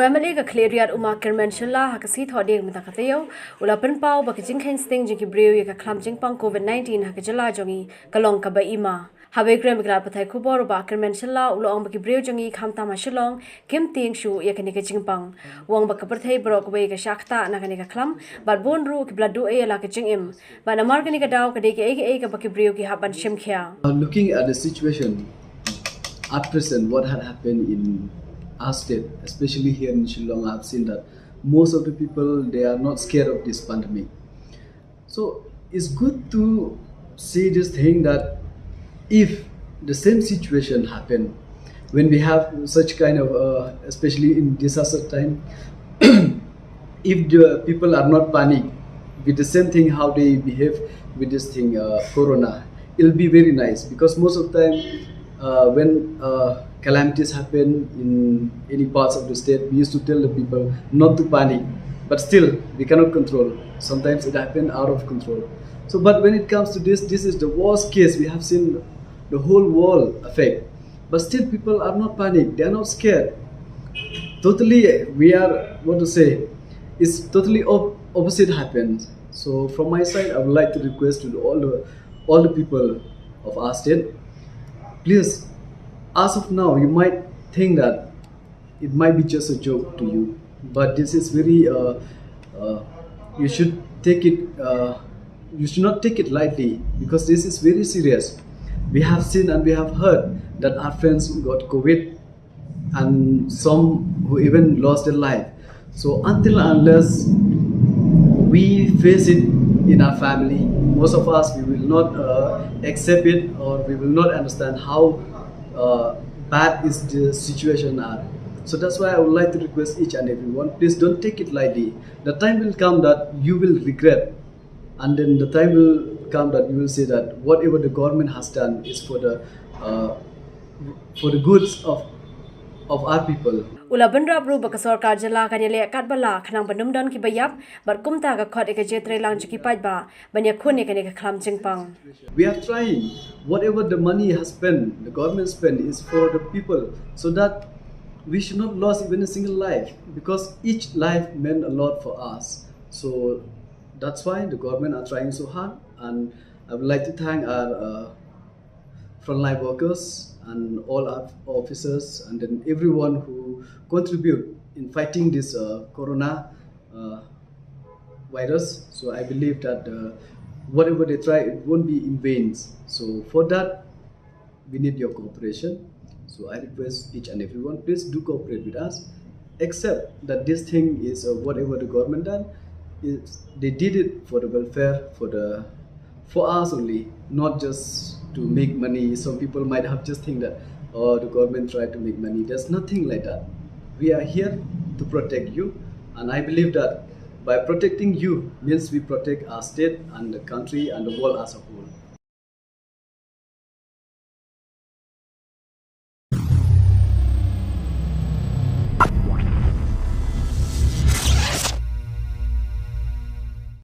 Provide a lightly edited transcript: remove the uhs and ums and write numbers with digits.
Wemale ka cleariat uma kermen shilla hakasi thodi mata khateo ula pen pau ba kijing khen sting jinki breu ka khlam jing pang COVID-19 hakajala jongi kalong ka ba ima habe krem gra pathai khubor ba kermen shilla ula ong ba ki breu jongi khamta ma shilong kim ting shu yakani ka jing pang wong ba ka pathai brok ba ka shakta na kani ka khlam bar bon ru ki bladu e la ka jing im ba na mar kani ka daw ka de ki e ka ba ki breu ki haban shim khya. Looking at the situation at present, what had happened in our state, especially here in Shillong, I've seen that most of the people, they are not scared of this pandemic. So it's good to see this thing that if the same situation happen when we have such kind of, especially in disaster time, if the people are not panic with the same thing how they behave with this thing, corona, it'll be very nice, because most of the time when calamities happen in any parts of the state, we used to tell the people not to panic, but still we cannot control. Sometimes it happens out of control. So, but when it comes to this is the worst case. We have seen the whole world affect, but still people are not panic. They are not scared. Totally, we are what to say. It's totally opposite happens. So, from my side, I would like to request to all the people of our state, please. As of now, you might think that it might be just a joke to you, but this is very. You should take it. You should not take it lightly, because this is very serious. We have seen and we have heard that our friends got COVID, and some who even lost their life. So until and unless we face it in our family, most of us, we will not accept it, or we will not understand how bad is the situation are. So that's why I would like to request each and everyone, please don't take it lightly. The time will come that you will regret, and then the time will come that you will say that whatever the government has done is for the goods of our people. Ula bandra bru baka sarkar jala kanile kat bala khanang banum don ki bayap bar kumta ka khot ek jetre lang ki paj ba banya khone kane ka khlam jingpang. We are trying whatever the money has spent, the government spent is for the people, so that we should not lose even a single life, because each life meant a lot for us. So that's why the government are trying so hard, and I would like to thank our frontline workers and all our officers, and then everyone who contribute in fighting this corona virus. So I believe that whatever they try, it won't be in vain. So for that, we need your cooperation. So I request each and everyone, please do cooperate with us. Except that this thing is whatever the government done, they did it for the welfare, for us only, not just to make money. Some people might have just think that, oh, the government tried to make money. There's nothing like that. We are here to protect you, and I believe that by protecting you means we protect our state and the country and the world as a whole.